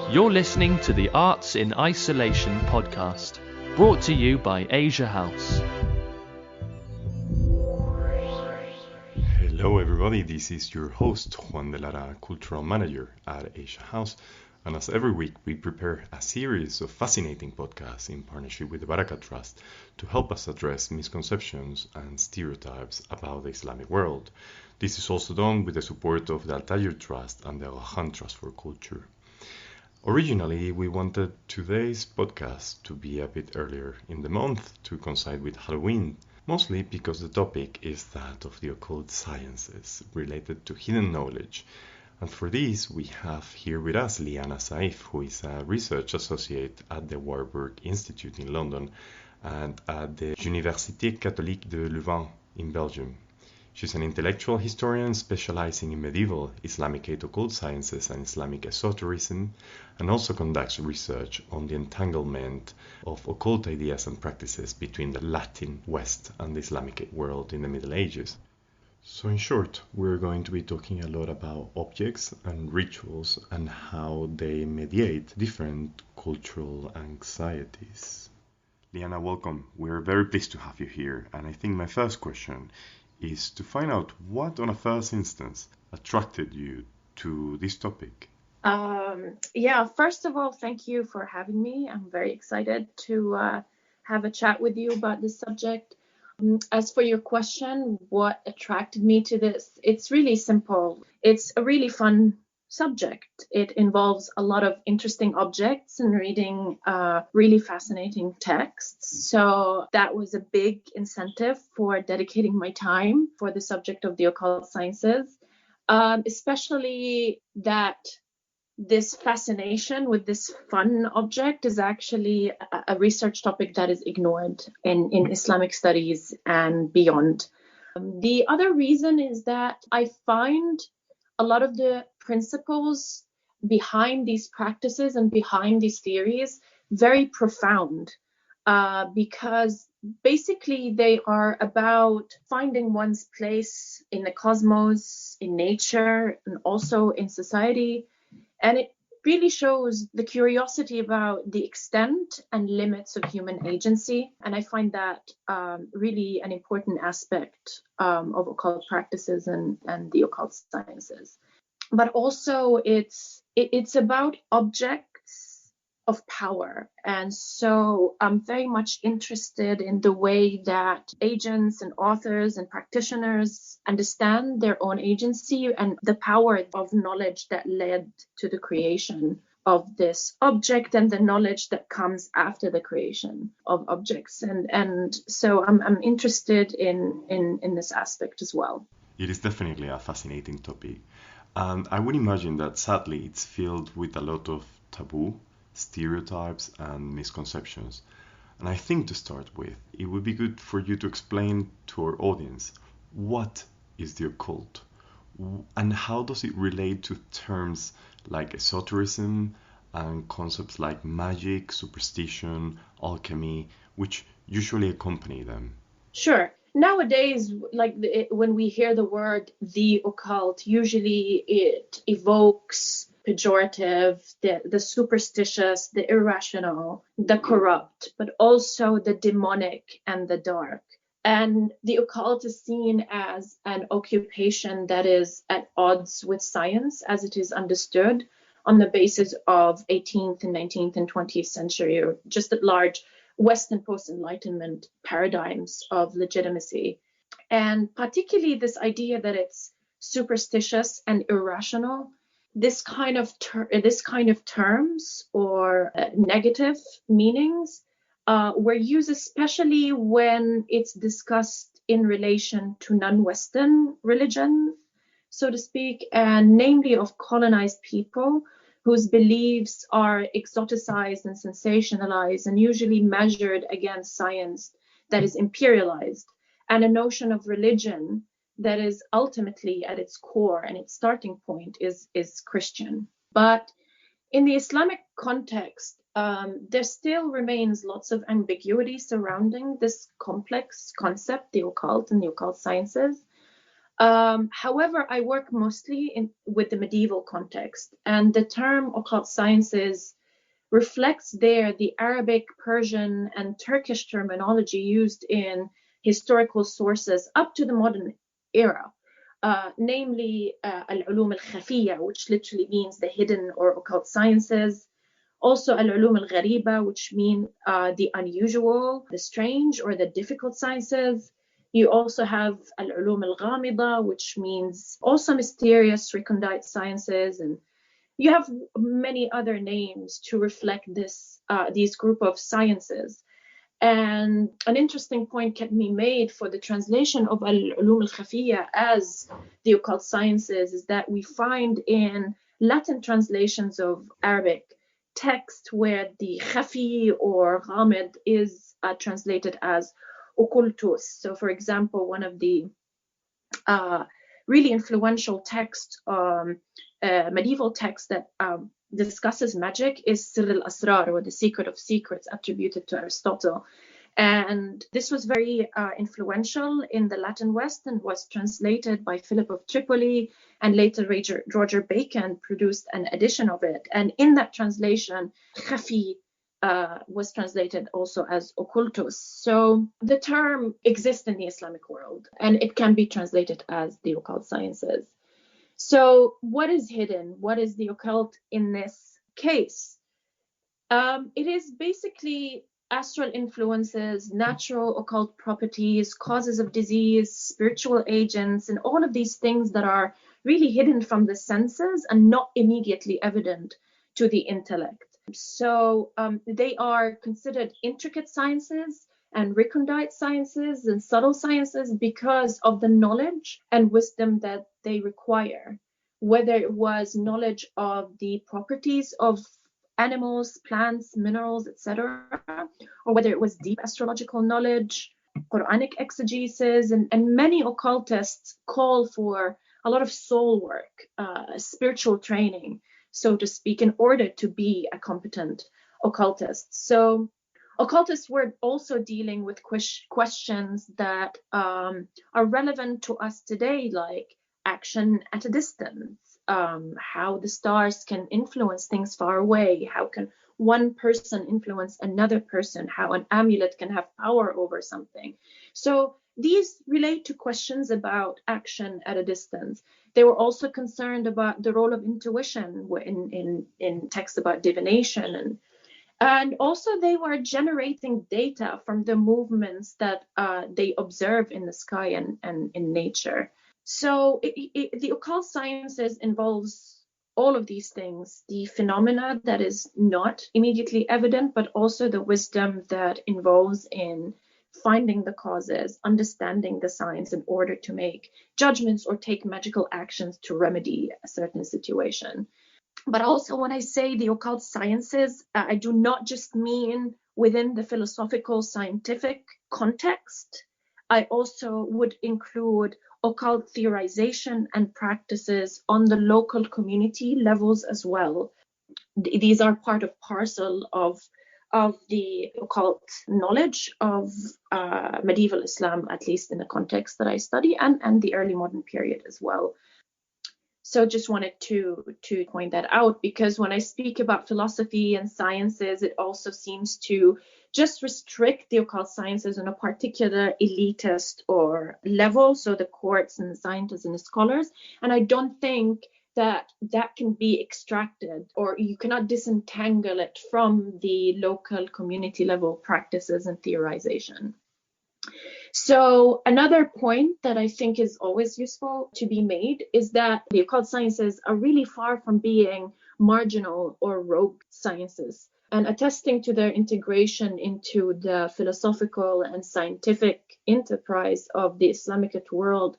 You're listening to the Arts in Isolation podcast, brought to you by Asia House. Hello everybody, this is your host Juan de Lara, Cultural Manager at Asia House, and as every week we prepare a series of fascinating podcasts in partnership with the Baraka Trust to help us address misconceptions and stereotypes about the Islamic world. This is also done with the support of the Al-Tajir Trust and the Louvain Trust for Culture. Originally, we wanted today's podcast to be a bit earlier in the month to coincide with Halloween, mostly because the topic is that of the occult sciences related to hidden knowledge. And for this, we have here with us Liana Saif, who is a research associate at the Warburg Institute in London and at the Université Catholique de Louvain in Belgium. She's an intellectual historian specializing in medieval Islamic occult sciences and Islamic esotericism, and also conducts research on the entanglement of occult ideas and practices between the Latin West and the Islamic world in the Middle Ages. So in short, we're going to be talking a lot about objects and rituals and how they mediate different cultural anxieties. Liana, welcome. We're very pleased to have you here, and I think my first question is to find out what, on a first instance, attracted you to this topic. First of all, thank you for having me. I'm very excited to have a chat with you about this subject. As for your question, what attracted me to this? It's really simple. It's a really fun subject. It involves a lot of interesting objects and reading really fascinating texts. So that was a big incentive for dedicating my time for the subject of the occult sciences, especially that this fascination with this fun object is actually a research topic that is ignored in Islamic studies and beyond. The other reason is that I find a lot of the principles behind these practices and behind these theories very profound, because basically they are about finding one's place in the cosmos, in nature, and also in society. And it really shows the curiosity about the extent and limits of human agency. And I find that really an important aspect of occult practices and the occult sciences. But also it's about objects of power. And so I'm very much interested in the way that agents and authors and practitioners understand their own agency and the power of knowledge that led to the creation of this object and the knowledge that comes after the creation of objects. And so I'm interested in this aspect as well. It is definitely a fascinating topic. And I would imagine that sadly it's filled with a lot of taboo, stereotypes and misconceptions. And I think to start with, it would be good for you to explain to our audience what is the occult and how does it relate to terms like esotericism and concepts like magic, superstition, alchemy, which usually accompany them. Sure. Nowadays, when we hear the word the occult, usually it evokes pejorative, the superstitious, the irrational, the corrupt, but also the demonic and the dark. And the occult is seen as an occupation that is at odds with science as it is understood on the basis of 18th and 19th and 20th century, or just at large, Western post-Enlightenment paradigms of legitimacy. And particularly this idea that it's superstitious and irrational, this kind of terms or negative meanings were used especially when it's discussed in relation to non-Western religion, so to speak, and namely of colonized people whose beliefs are exoticized and sensationalized and usually measured against science that is imperialized, and a notion of religion that is ultimately at its core and its starting point is Christian. But in the Islamic context, there still remains lots of ambiguity surrounding this complex concept, the occult and the occult sciences. However, I work mostly with the medieval context, and the term occult sciences reflects there the Arabic, Persian, and Turkish terminology used in historical sources up to the modern era, namely al-ulum al-khafiyya, which literally means the hidden or occult sciences. Also al-ulum al-ghariba, which mean the unusual, the strange, or the difficult sciences. You also have al-ulum al-ghamida, which means also mysterious, recondite sciences, and you have many other names to reflect these group of sciences. And an interesting point can be made for the translation of al-ulum al-khafiyya as the occult sciences is that we find in Latin translations of Arabic text where the khafi or ghamid is translated as occultus. So for example, one of the really influential text, medieval text that discusses magic is Sir al-Asrar, or the Secret of Secrets, attributed to Aristotle. And this was very influential in the Latin West and was translated by Philip of Tripoli, and later Roger Bacon produced an edition of it. And in that translation, khafi was translated also as occultus. So the term exists in the Islamic world, and it can be translated as the occult sciences. So what is hidden? What is the occult in this case? It is basically astral influences, natural occult properties, causes of disease, spiritual agents, and all of these things that are really hidden from the senses and not immediately evident to the intellect. So they are considered intricate sciences and recondite sciences and subtle sciences because of the knowledge and wisdom that they require, whether it was knowledge of the properties of animals, plants, minerals, etc., or whether it was deep astrological knowledge, Quranic exegesis, and many occultists call for a lot of soul work, spiritual training, so to speak, in order to be a competent occultist. So occultists were also dealing with questions that are relevant to us today, like action at a distance, how the stars can influence things far away, how can one person influence another person, how an amulet can have power over something. So these relate to questions about action at a distance. They were also concerned about the role of intuition in texts about divination, and also they were generating data from the movements that they observe in the sky and in nature. So the occult sciences involves all of these things, the phenomena that is not immediately evident, but also the wisdom that involves in finding the causes, understanding the science in order to make judgments or take magical actions to remedy a certain situation. But also when I say the occult sciences, I do not just mean within the philosophical scientific context. I also would include occult theorization and practices on the local community levels as well. These are part of parcel of the occult knowledge of medieval Islam, at least in the context that I study, and the early modern period as well. So just wanted to point that out, because when I speak about philosophy and sciences, it also seems to just restrict the occult sciences on a particular elitist or level, so the courts and the scientists and the scholars. And I don't think that can be extracted, or you cannot disentangle it from the local community level practices and theorization. So another point that I think is always useful to be made is that the occult sciences are really far from being marginal or rogue sciences, and attesting to their integration into the philosophical and scientific enterprise of the Islamic world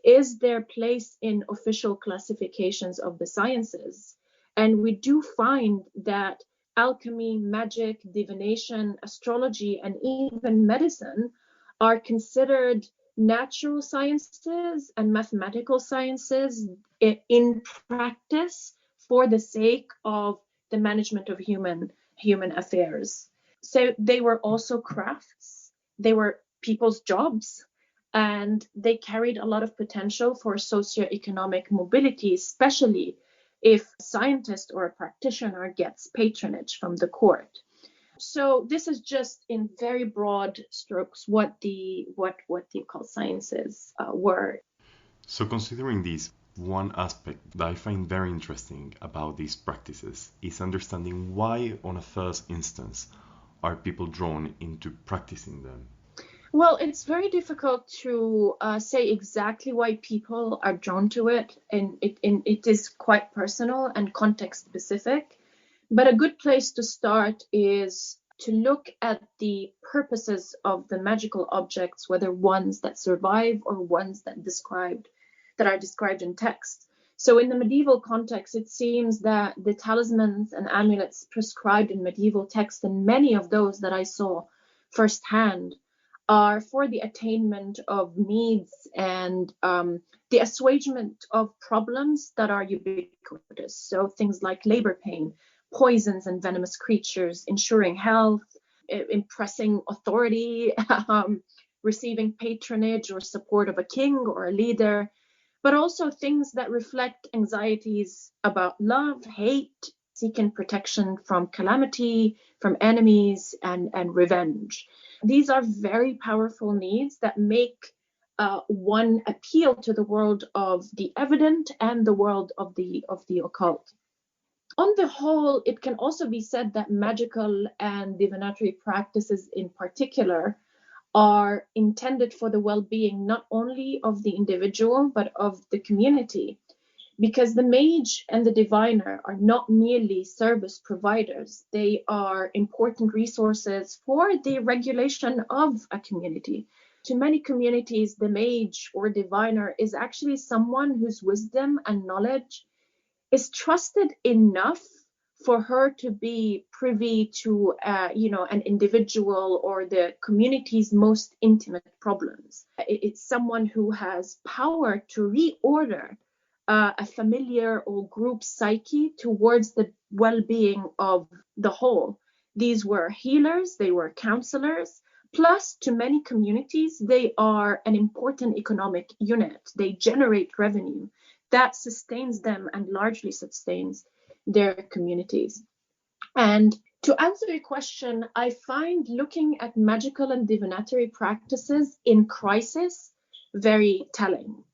is their place in official classifications of the sciences. And we do find that alchemy, magic, divination, astrology, and even medicine are considered natural sciences and mathematical sciences in practice for the sake of the management of human affairs. So they were also crafts, they were people's jobs, and they carried a lot of potential for socioeconomic mobility, especially if a scientist or a practitioner gets patronage from the court. So this is just in very broad strokes what the occult sciences were. So considering this, one aspect that I find very interesting about these practices is understanding why, on a first instance, are people drawn into practicing them. Well, it's very difficult to say exactly why people are drawn to it, and it is quite personal and context specific. But a good place to start is to look at the purposes of the magical objects, whether ones that survive or ones that are described in text. So in the medieval context, it seems that the talismans and amulets prescribed in medieval texts, and many of those that I saw firsthand, are for the attainment of needs and the assuagement of problems that are ubiquitous. So things like labor pain, poisons and venomous creatures, ensuring health, impressing authority, receiving patronage or support of a king or a leader, but also things that reflect anxieties about love, hate, seeking protection from calamity, from enemies, and revenge. These are very powerful needs that make one appeal to the world of the evident and the world of the occult. On the whole, it can also be said that magical and divinatory practices in particular are intended for the well-being not only of the individual, but of the community. Because the mage and the diviner are not merely service providers, they are important resources for the regulation of a community. To many communities, the mage or diviner is actually someone whose wisdom and knowledge is trusted enough for her to be privy to, an individual or the community's most intimate problems. It's someone who has power to reorder a familiar or group psyche towards the well-being of the whole. These were healers, they were counselors, plus to many communities, they are an important economic unit. They generate revenue that sustains them and largely sustains their communities. And to answer your question, I find looking at magical and divinatory practices in crisis very telling.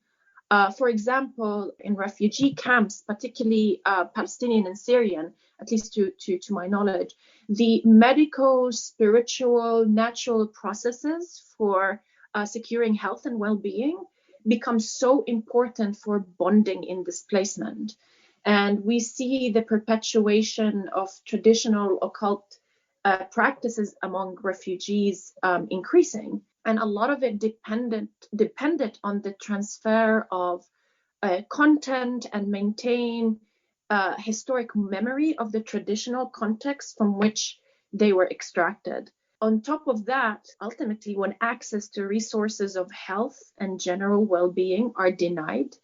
For example, in refugee camps, particularly Palestinian and Syrian, at least to my knowledge, the medical, spiritual, natural processes for securing health and well-being become so important for bonding in displacement. And we see the perpetuation of traditional occult practices among refugees increasing. And a lot of it depended on the transfer of content and maintain historic memory of the traditional context from which they were extracted. On top of that, ultimately, when access to resources of health and general well-being are denied,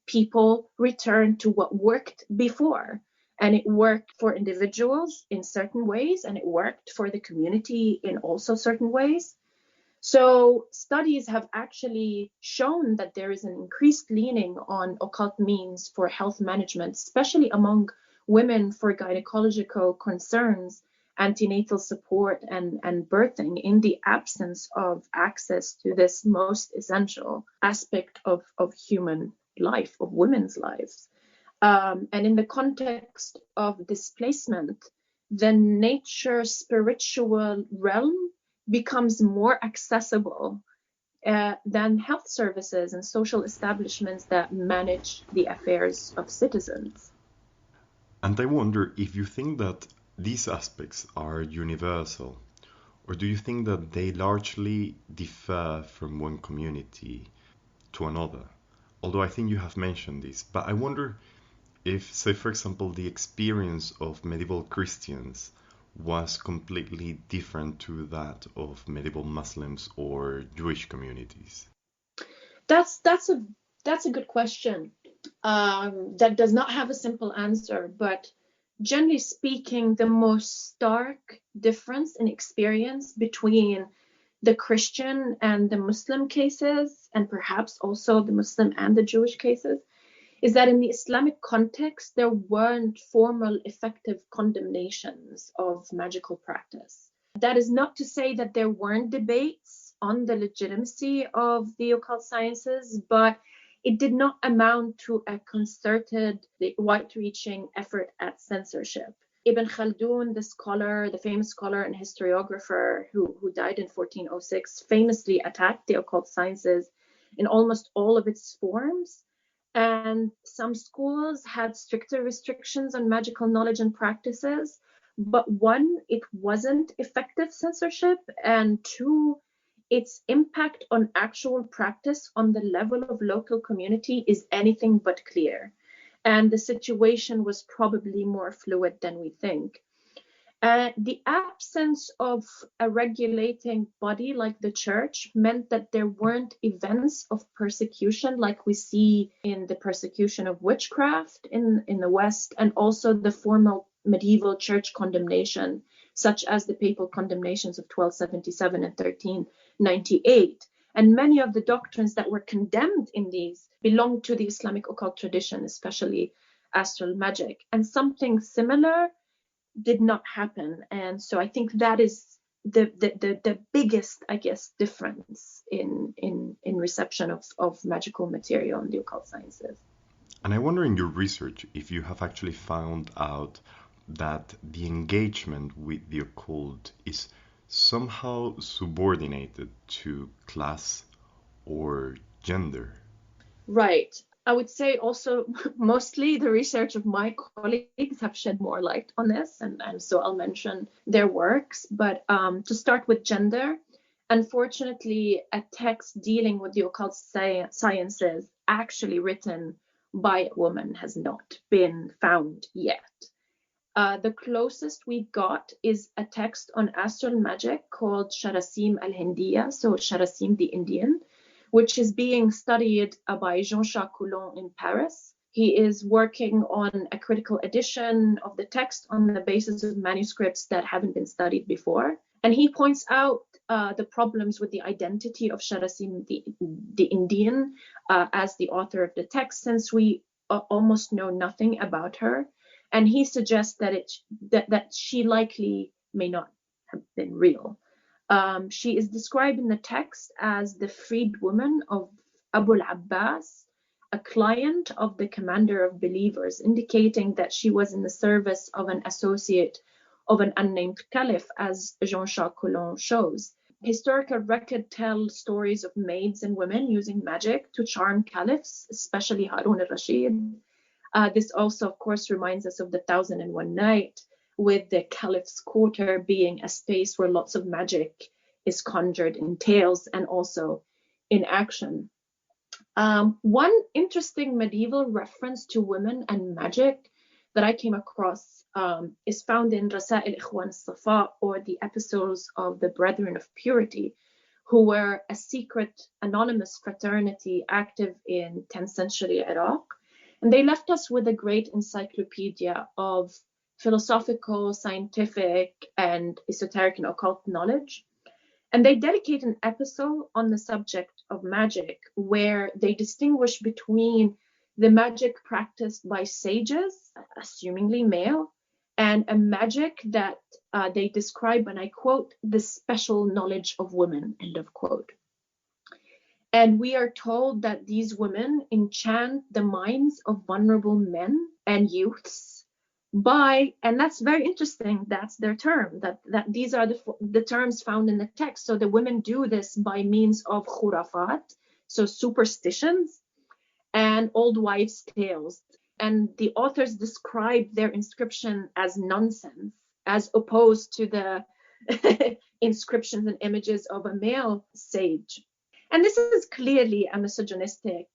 people return to what worked before. And it worked for individuals in certain ways, and it worked for the community in also certain ways. So studies have actually shown that there is an increased leaning on occult means for health management, especially among women for gynecological concerns, antenatal support, and birthing in the absence of access to this most essential aspect of human life, of women's lives. And in the context of displacement, the nature spiritual realm becomes more accessible than health services and social establishments that manage the affairs of citizens. And I wonder if you think that these aspects are universal, or do you think that they largely differ from one community to another? Although I think you have mentioned this, but I wonder if, say, for example, the experience of medieval Christians was completely different to that of medieval Muslims or Jewish communities. That's a good question that does not have a simple answer, but generally speaking, the most stark difference in experience between the Christian and the Muslim cases, and perhaps also the Muslim and the Jewish cases, is that in the Islamic context, there weren't formal effective condemnations of magical practice. That is not to say that there weren't debates on the legitimacy of the occult sciences, but it did not amount to a concerted, wide-reaching effort at censorship. Ibn Khaldun, the famous scholar and historiographer who died in 1406, famously attacked the occult sciences in almost all of its forms. And some schools had stricter restrictions on magical knowledge and practices. But one, it wasn't effective censorship. And two, its impact on actual practice on the level of local community is anything but clear. And the situation was probably more fluid than we think. The absence of a regulating body like the church meant that there weren't events of persecution like we see in the persecution of witchcraft in the West, and also the formal medieval church condemnation, such as the papal condemnations of 1277 and 1398. And many of the doctrines that were condemned in these belong to the Islamic occult tradition, especially astral magic. And something similar did not happen. And so I think that is the biggest, I guess, difference in reception of magical material in the occult sciences. And I wonder in your research if you have actually found out that the engagement with the occult is somehow subordinated to class or gender. Right. I would say also mostly the research of my colleagues have shed more light on this, and so I'll mention their works. But to start with gender, unfortunately, a text dealing with the occult sciences actually written by a woman has not been found yet. The closest we got is a text on astral magic called Sharasim al-Hindiya, so Sharasim the Indian, which is being studied by Jean-Jacques Coulon in Paris. He is working on a critical edition of the text on the basis of manuscripts that haven't been studied before. And he points out the problems with the identity of Sharasim the Indian as the author of the text, since we almost know nothing about her. And he suggests that she likely may not have been real. She is described in the text as the freed woman of Abu al-Abbas, a client of the commander of believers, indicating that she was in the service of an associate of an unnamed caliph, as Jean-Jacques Coulon shows. Historical record tell stories of maids and women using magic to charm caliphs, especially Harun al-Rashid. This also, of course, reminds us of the 1001 Night, with the caliph's quarter being a space where lots of magic is conjured in tales and also in action. One interesting medieval reference to women and magic that I came across is found in Rasail Ikhwan al-Safa, or the Epistles of the Brethren of Purity, who were a secret anonymous fraternity active in 10th century Iraq. And they left us with a great encyclopedia of philosophical, scientific, and esoteric and occult knowledge. And they dedicate an epistle on the subject of magic, where they distinguish between the magic practiced by sages, assumingly male, and a magic that they describe, and I quote, the special knowledge of women, end of quote. And we are told that these women enchant the minds of vulnerable men and youths by, and that's very interesting, that's their term, that these are the terms found in the text. So the women do this by means of khurafat, so superstitions, and old wives' tales. And the authors describe their inscription as nonsense, as opposed to the inscriptions and images of a male sage. And this is clearly a misogynistic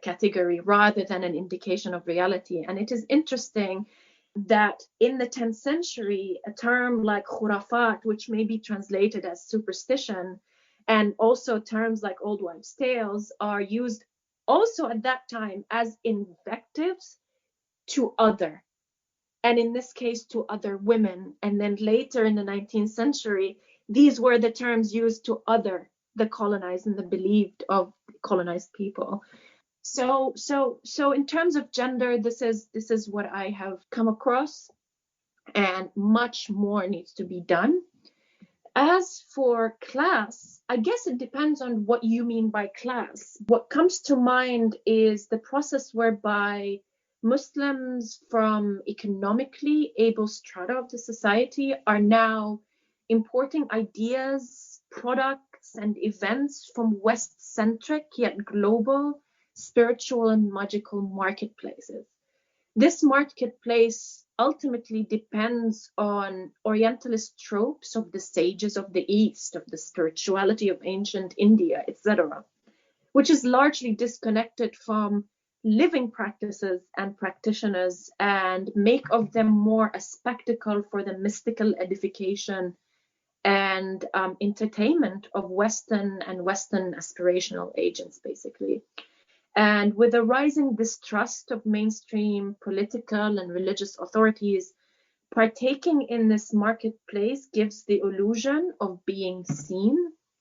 category rather than an indication of reality. And it is interesting that in the 10th century, a term like khurafat, which may be translated as superstition, and also terms like old wives' tales are used also at that time as invectives to other, and in this case to other women. And then later in the 19th century, these were the terms used to other the colonized and the believed of colonized people. So in terms of gender, this is what I have come across, and much more needs to be done. As for class, I guess it depends on what you mean by class. What comes to mind is the process whereby Muslims from economically able strata of the society are now importing ideas, products, and events from West-centric yet global spiritual and magical marketplaces. This marketplace ultimately depends on Orientalist tropes of the sages of the East, of the spirituality of ancient India, etc., which is largely disconnected from living practices and practitioners, and make of them more a spectacle for the mystical edification and entertainment of Western aspirational agents, basically. And with a rising distrust of mainstream political and religious authorities, partaking in this marketplace gives the illusion of being seen.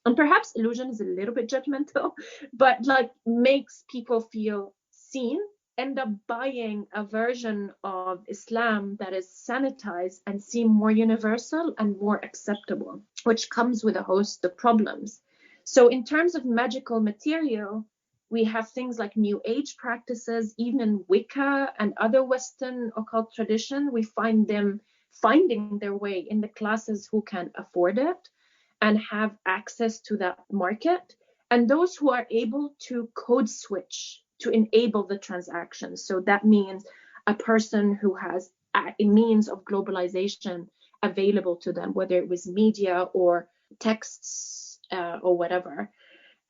And perhaps illusion is a little bit judgmental, but like makes people feel seen, end up buying a version of Islam that is sanitized and seem more universal and more acceptable, which comes with a host of problems. So in terms of magical material, we have things like New Age practices, even in Wicca and other Western occult tradition. We find them finding their way in the classes who can afford it and have access to that market, and those who are able to code switch to enable the transaction. So that means a person who has a means of globalization available to them, whether it was media or texts or whatever.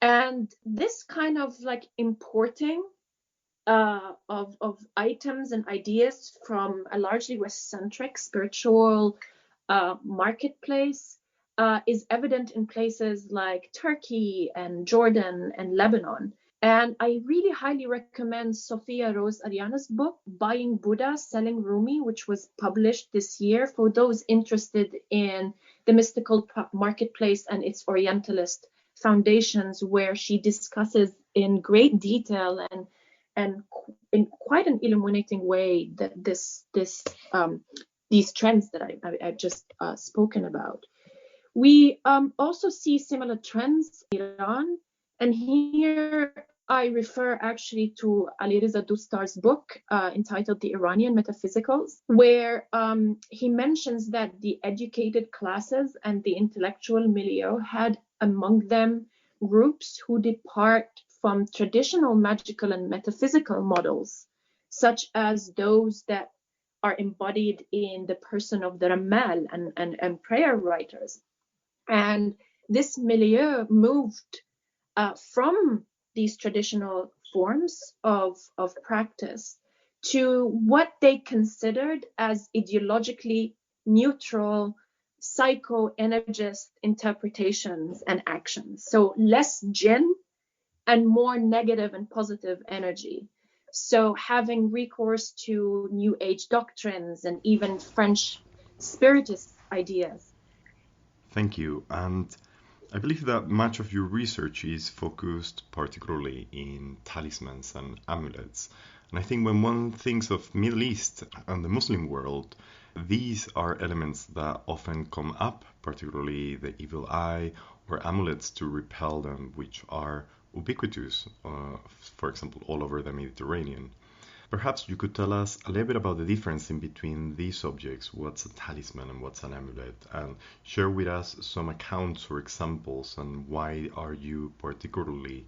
And this kind of like importing of items and ideas from a largely West-centric spiritual marketplace is evident in places like Turkey and Jordan and Lebanon. And I really highly recommend Sophia Rose Ariana's book, Buying Buddha, Selling Rumi, which was published this year, for those interested in the mystical marketplace and its Orientalist foundations, where she discusses in great detail and in quite an illuminating way that these trends that I've just spoken about. We also see similar trends in Iran, and here I refer actually to Ali Reza Doustar's book entitled The Iranian Metaphysicals, where he mentions that the educated classes and the intellectual milieu had among them groups who depart from traditional magical and metaphysical models, such as those that are embodied in the person of the Ramal and prayer writers. And this milieu moved from these traditional forms of practice to what they considered as ideologically neutral psychoenergist interpretations and actions. So less jinn and more negative and positive energy. So having recourse to New Age doctrines and even French spiritist ideas. Thank you. And I believe that much of your research is focused particularly in talismans and amulets. And I think when one thinks of Middle East and the Muslim world, these are elements that often come up, particularly the evil eye or amulets to repel them, which are ubiquitous, for example, all over the Mediterranean. Perhaps you could tell us a little bit about the difference in between these objects, what's a talisman and what's an amulet, and share with us some accounts or examples, and why are you particularly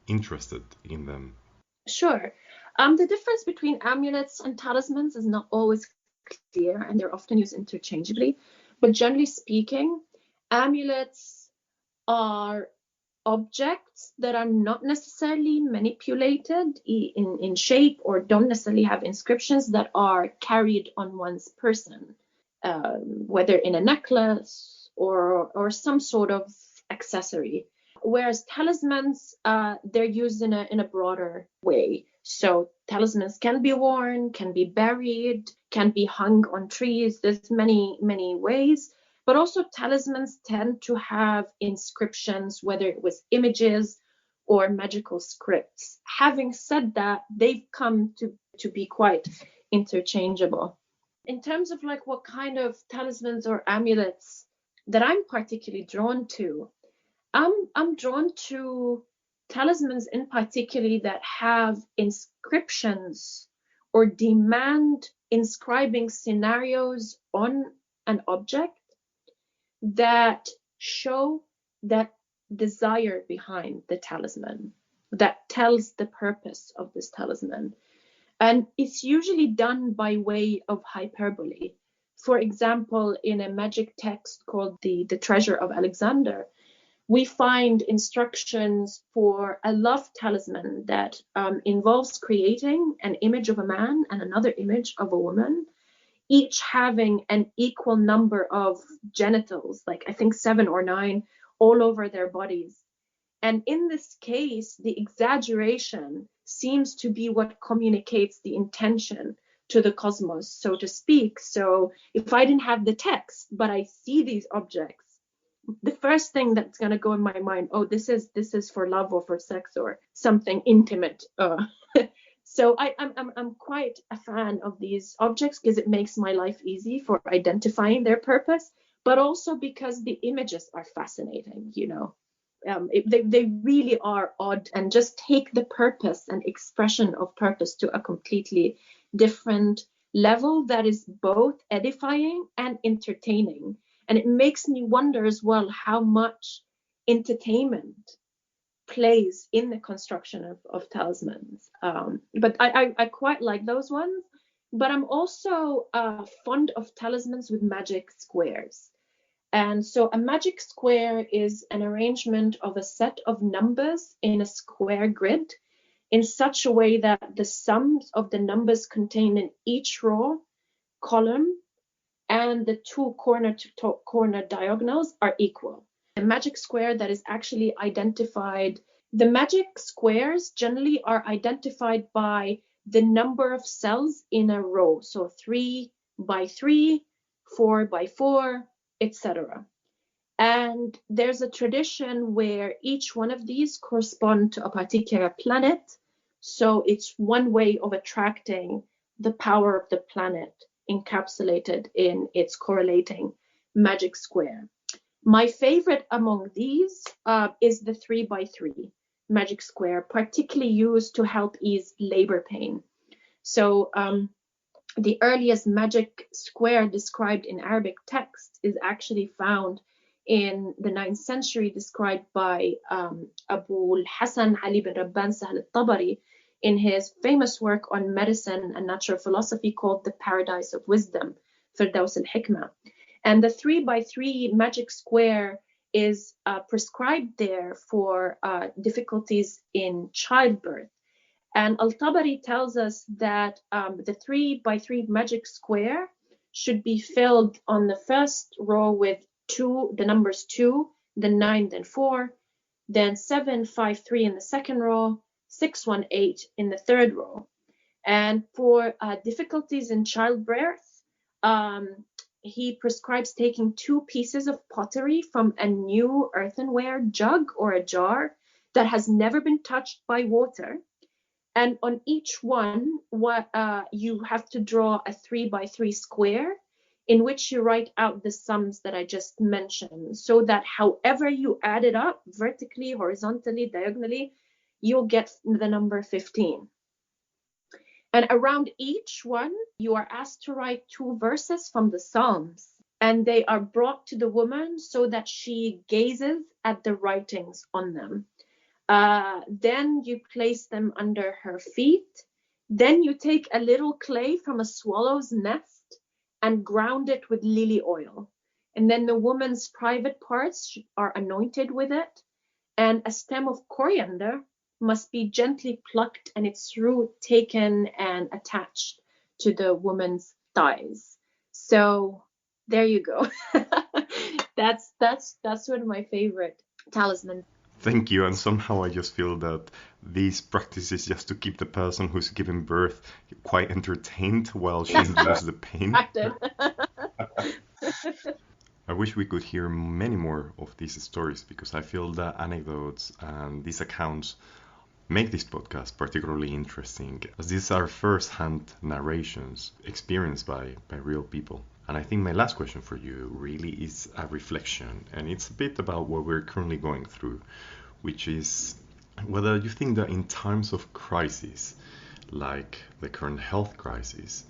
interested in them? Sure. The difference between amulets and talismans is not always clear, and they're often used interchangeably. But generally speaking, amulets are objects that are not necessarily manipulated in shape, or don't necessarily have inscriptions that are carried on one's person, whether in a necklace or some sort of accessory. Whereas talismans, they're used in a broader way. So talismans can be worn, can be buried, can be hung on trees. There's many ways. But also talismans tend to have inscriptions, whether it was images or magical scripts. Having said that, they've come to be quite interchangeable. In terms of like what kind of talismans or amulets that I'm particularly drawn to, I'm drawn to talismans in particular that have inscriptions or demand inscribing scenarios on an object that show that desire behind the talisman, that tells the purpose of this talisman. And it's usually done by way of hyperbole. For example, in a magic text called the Treasure of Alexander, we find instructions for a love talisman that involves creating an image of a man and another image of a woman, each having an equal number of genitals, like I think 7 or 9, all over their bodies. And in this case, the exaggeration seems to be what communicates the intention to the cosmos, so to speak. So if I didn't have the text, but I see these objects, the first thing that's going to go in my mind, oh, this is for love or for sex or something intimate. So I'm quite a fan of these objects because it makes my life easy for identifying their purpose, but also because the images are fascinating, you know. They really are odd and just take the purpose and expression of purpose to a completely different level that is both edifying and entertaining. And it makes me wonder as well how much entertainment plays in the construction of talismans. But I quite like those ones. But I'm also fond of talismans with magic squares. And so a magic square is an arrangement of a set of numbers in a square grid in such a way that the sums of the numbers contained in each row, column, and the 2 corner to top corner diagonals are equal. A magic square that is actually identified, the magic squares generally are identified by the number of cells in a row. So 3 by 3, 4 by 4, etc. And there's a tradition where each one of these correspond to a particular planet. So it's one way of attracting the power of the planet encapsulated in its correlating magic square. My favorite among these is the 3 by 3 magic square, particularly used to help ease labor pain. So the earliest magic square described in Arabic text is actually found in the 9th century, described by Abu al-Hasan Ali bin Rabban Sahl al-Tabari in his famous work on medicine and natural philosophy called The Paradise of Wisdom, Firdaus al-Hikmah. And the 3 by 3 magic square is prescribed there for difficulties in childbirth. And al-Tabari tells us that the 3 by 3 magic square should be filled on the first row with 2, the numbers 2, then 9, then 4, then 7, 5, 3 in the second row, 6, 1, 8 in the third row. And for difficulties in childbirth, he prescribes taking 2 pieces of pottery from a new earthenware jug or a jar that has never been touched by water. And on each one, you have to draw a 3 by 3 square in which you write out the sums that I just mentioned, so that however you add it up, vertically, horizontally, diagonally, you'll get the number 15. And around each one, you are asked to write 2 verses from the Psalms, and they are brought to the woman so that she gazes at the writings on them. Then you place them under her feet. Then you take a little clay from a swallow's nest and ground it with lily oil. And then the woman's private parts are anointed with it. And a stem of coriander must be gently plucked and its root taken and attached to the woman's thighs. So there you go. That's one of my favorite talismans. Thank you. And somehow I just feel that these practices just to keep the person who's giving birth quite entertained while she endures the pain. I wish we could hear many more of these stories, because I feel that anecdotes and these accounts make this podcast particularly interesting, as these are first-hand narrations experienced by real people. And I think my last question for you really is a reflection, and it's a bit about what we're currently going through, which is whether you think that in times of crisis, like the current health crisis,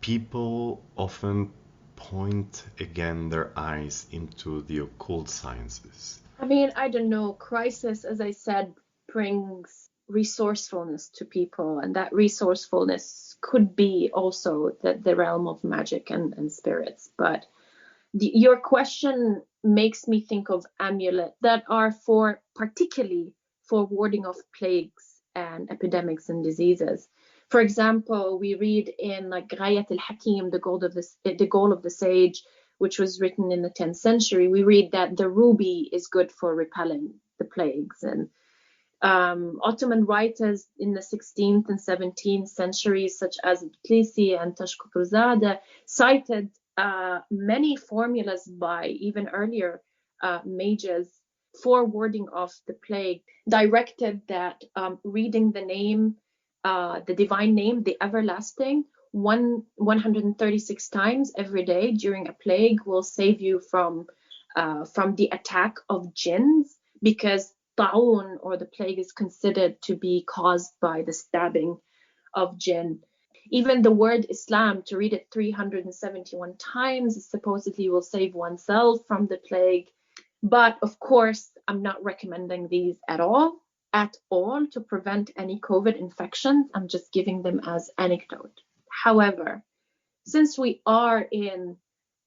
people often point again their eyes into the occult sciences. I mean, I don't know. Crisis, as I said, brings resourcefulness to people, and that resourcefulness could be also the realm of magic and spirits. But your question makes me think of amulets that are particularly for warding off plagues and epidemics and diseases. For example, we read in like Ghayat al-Hakim, the goal of the sage, which was written in the 10th century. We read that the ruby is good for repelling the plagues, and Ottoman writers in the 16th and 17th centuries, such as Tlisi and Tashkuturzadeh, cited many formulas by even earlier mages for warding off the plague, directed that reading the name, the divine name, the everlasting, 136 times every day during a plague will save you from the attack of jinns, because ta'un, or the plague, is considered to be caused by the stabbing of jinn. Even the word Islam, to read it 371 times, supposedly will save oneself from the plague. But of course, I'm not recommending these at all to prevent any COVID infections. I'm just giving them as anecdote. However, since we are in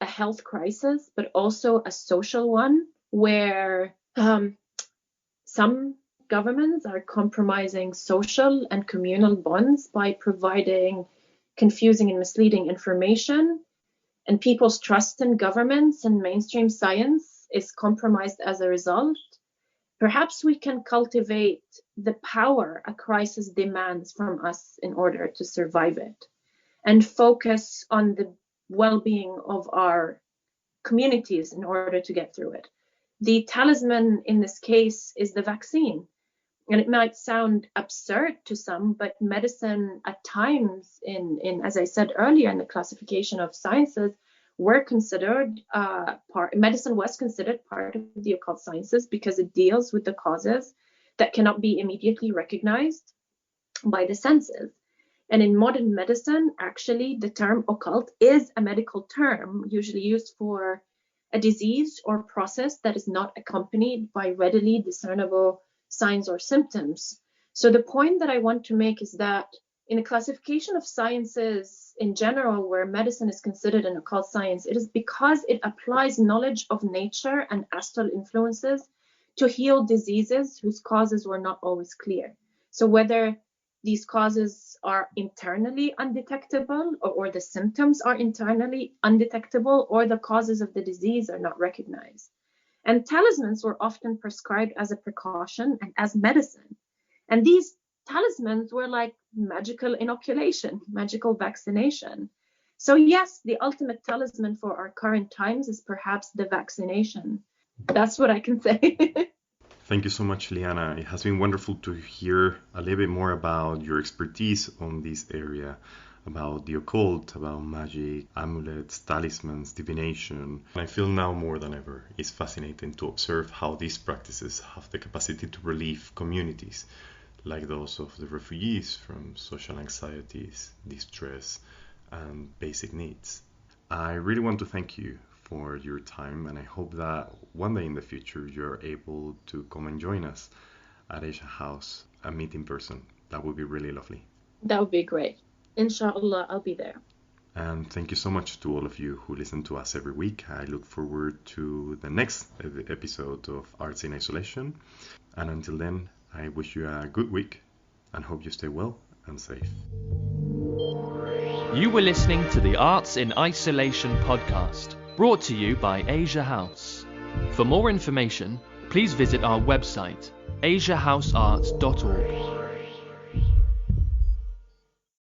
a health crisis, but also a social one, where some governments are compromising social and communal bonds by providing confusing and misleading information, and people's trust in governments and mainstream science is compromised as a result, perhaps we can cultivate the power a crisis demands from us in order to survive it, and focus on the well-being of our communities in order to get through it. The talisman in this case is the vaccine. And it might sound absurd to some, but medicine at times, as I said earlier, in the classification of sciences, medicine was considered part of the occult sciences because it deals with the causes that cannot be immediately recognized by the senses. And in modern medicine, actually, the term occult is a medical term usually used for a disease or process that is not accompanied by readily discernible signs or symptoms. So the point that I want to make is that in a classification of sciences in general, where medicine is considered an occult science, it is because it applies knowledge of nature and astral influences to heal diseases whose causes were not always clear. So whether these causes are internally undetectable, or the symptoms are internally undetectable, or the causes of the disease are not recognized. And talismans were often prescribed as a precaution and as medicine. And these talismans were like magical inoculation, magical vaccination. So yes, the ultimate talisman for our current times is perhaps the vaccination. That's what I can say. Thank you so much, Liana. It has been wonderful to hear a little bit more about your expertise on this area, about the occult, about magic, amulets, talismans, divination. I feel now more than ever it's fascinating to observe how these practices have the capacity to relieve communities, like those of the refugees, from social anxieties, distress, and basic needs. I really want to thank you for your time, and I hope that one day in the future you're able to come and join us at Asia House and meet in person. That would be really lovely. That would be great. Inshallah, I'll be there. And thank you so much to all of you who listen to us every week. I look forward to the next episode of Arts in Isolation. And until then, I wish you a good week and hope you stay well and safe. You were listening to the Arts in Isolation podcast, brought to you by Asia House. For more information, please visit our website, asiahousearts.org.